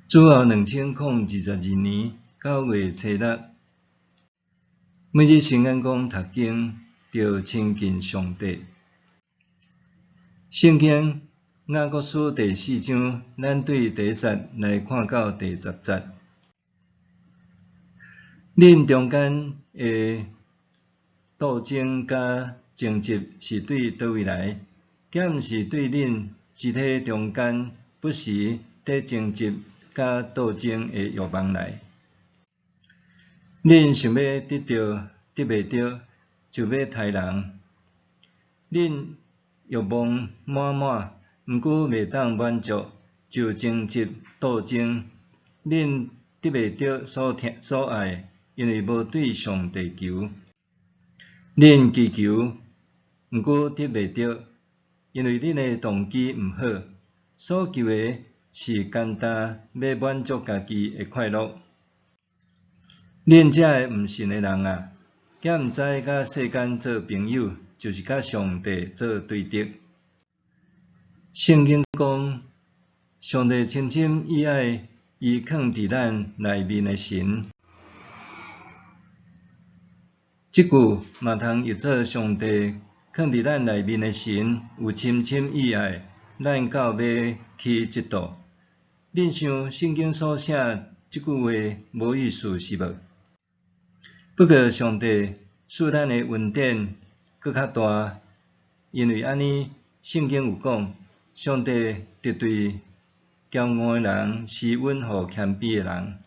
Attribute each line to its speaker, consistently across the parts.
Speaker 1: 主后2022年9月初6，每日圣眼光读经，着亲近上帝。圣经雅各书第4章，咱对第1节来看到第10节。恁中间的斗争甲争执是对倒位来？敢毋是对恁肢体中间不时伫争执甲斗争的欲望来？恁想要得到得袂到，就要杀人。恁欲望满满，毋过袂当满足，就争执斗争。恁得袂到所爱，因为无对上帝求。恁祈求，毋过得袂到，因为恁的动机毋好。所求的是简单要满足家己的快乐。恁遮个毋信的人啊，敢毋知甲世间做朋友，就是甲上帝做对敌。圣经讲，上帝深深喜爱伊藏伫咱内面的神。即句嘛通译做上帝藏伫咱内面的神有深深喜爱咱到要去嫉妒。恁想圣经所写即句话无意思是无？不过上帝使咱的恩典搁较大，因为安尼圣经有讲，上帝敌对骄傲的人，施恩予谦卑的人。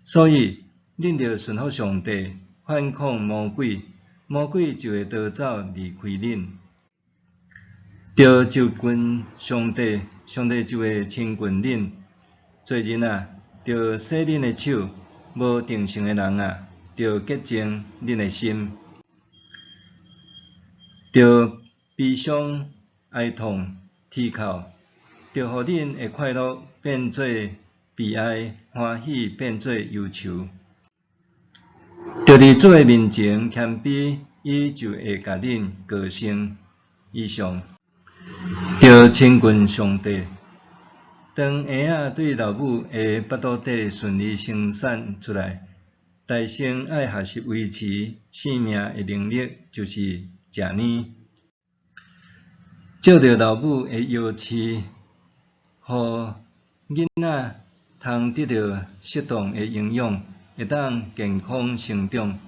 Speaker 1: 所以恁着顺服上帝，反抗魔鬼，魔鬼就会逃走离开恁。着就近上帝，上帝就会亲近恁。罪人啊，着洗恁的手；无定性的人啊，着洁净恁的心。着悲伤、哀痛、啼哭，着互恁的快乐变做悲哀，欢喜变做忧愁。着伫主的面前谦卑，伊就会甲恁高升。以上，着亲近上帝。当婴仔对老母的腹肚底顺利生产出来，大先爱学习维持生命的能力，就是食奶。照着老母的要求，互囡仔通得到适当的营养，会当健康成长。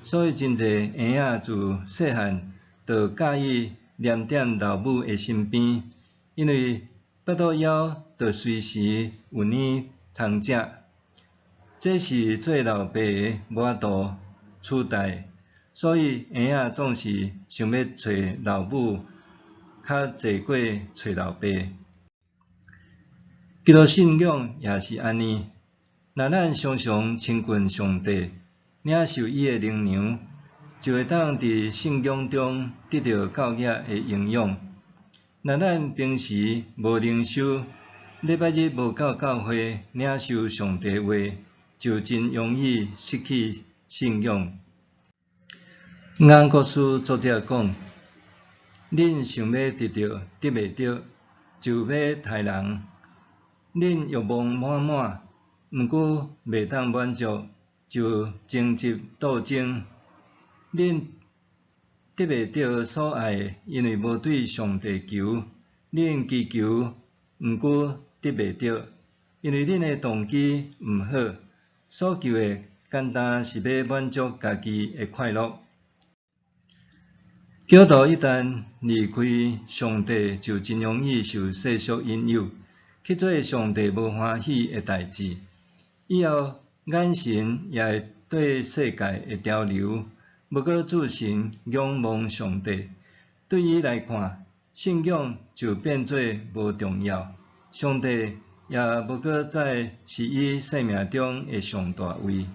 Speaker 1: 所以真侪婴仔自细汉就介意黏踮老母的身边，因为腹肚枵就随时有奶通食。这是做老爸的无法度取代，所以婴仔总是想要找老母，较济过找老爸。基督信仰也是安尼，若咱常常亲近上帝，领受伊的灵粮，就会当伫信仰中得到教育的营养。若咱平时无灵修，礼拜日无到教会领受上帝话，就真容易失去信仰。雅各书作者讲，恁想要得到得袂到，就要杀人。恁欲望满满，毋过袂当满足，就争执斗争。恁得袂到所爱，因为无对上帝求。恁祈求，毋过得袂到，因为恁的动机毋好。所求的简单是要满足家己的快乐。基督徒一旦离开上帝，就真容易受世俗引诱，去做上帝无欢喜的代志。以后眼神也会对世界的潮流，无搁注神仰望上帝。对伊来看，信仰就变做无重要，上帝也无搁再是伊生命中的上大位。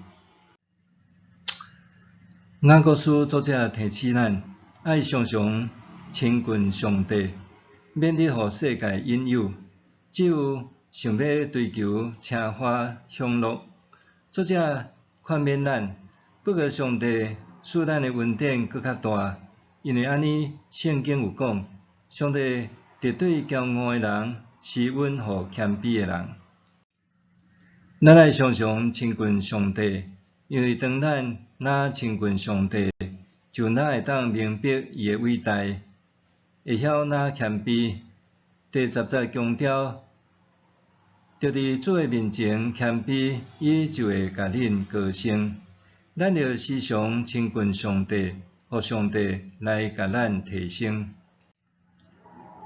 Speaker 1: 雅各书作者提醒咱，爱常常亲近上帝，免得互世界引诱。只有想要追求奢华享乐，作者劝勉咱，不过上帝使咱的恩典搁较大，因为安尼圣经有讲，上帝敌对骄傲的人，施恩予谦卑的人。咱来常常亲近上帝，因为当咱若亲近上帝，就咱会当明白伊诶伟大，会晓若谦卑。第17强调，着伫主诶面前谦卑，伊就会甲恁高升。咱着时常亲近上帝，互上帝来甲咱提升。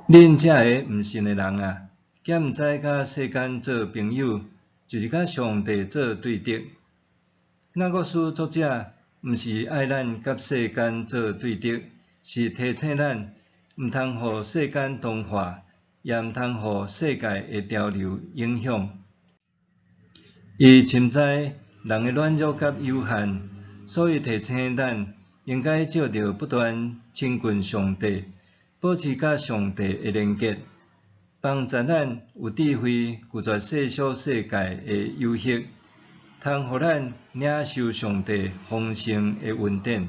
Speaker 1: 恁遮个毋信诶人啊，兼毋知甲世间做朋友，就是甲上帝做对敌。雅各书作者毋是爱咱甲世间做对敌，是提醒咱毋通互世间同化，也毋通互世界诶潮流影响。伊深知人诶软弱甲有限，所以提醒咱应该照着不断亲近上帝，保持甲上帝诶连结，帮助咱有智慧拒绝世俗世界诶诱惑，通互咱领受上帝丰盛诶恩典。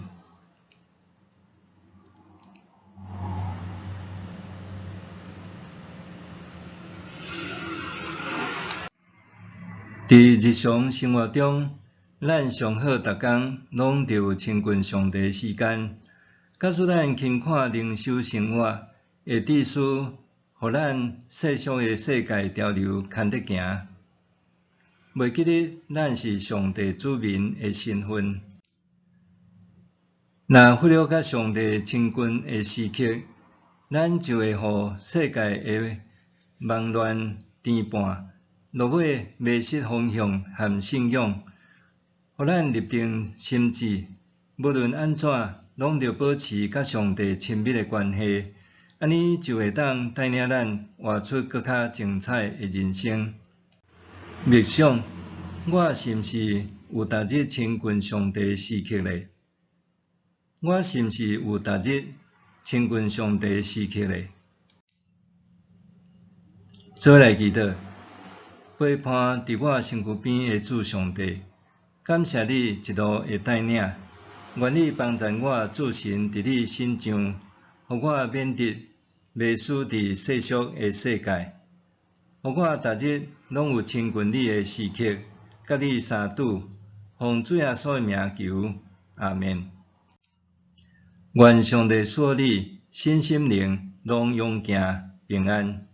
Speaker 1: 伫日常生活中，咱上好逐工拢着有亲近上帝时间，假使咱轻看灵修生活会致使，互咱世俗诶世界潮流牵得行，袂记得咱是上帝子民诶身份。若忽略甲上帝亲近诶时刻，咱就会互世界诶忙乱颠簸。落尾迷失方向和信仰，互咱立定心志，无论安怎，拢着保持甲上帝亲密的关系，安尼就会当带领咱活出更较精彩的人生。默想，我是毋是有逐日亲近上帝时刻咧？我是毋是有逐日亲近上帝时刻咧？做来祈祷。陪伴伫我身躯边的主上帝，感谢你一路的带领，愿你帮助我自身伫你身上，互我免得迷失伫世俗的世界，互我逐日拢有亲近你的时刻，甲你相拄，奉主耶稣的名求，阿们。愿上帝赐你身心灵拢勇行平安。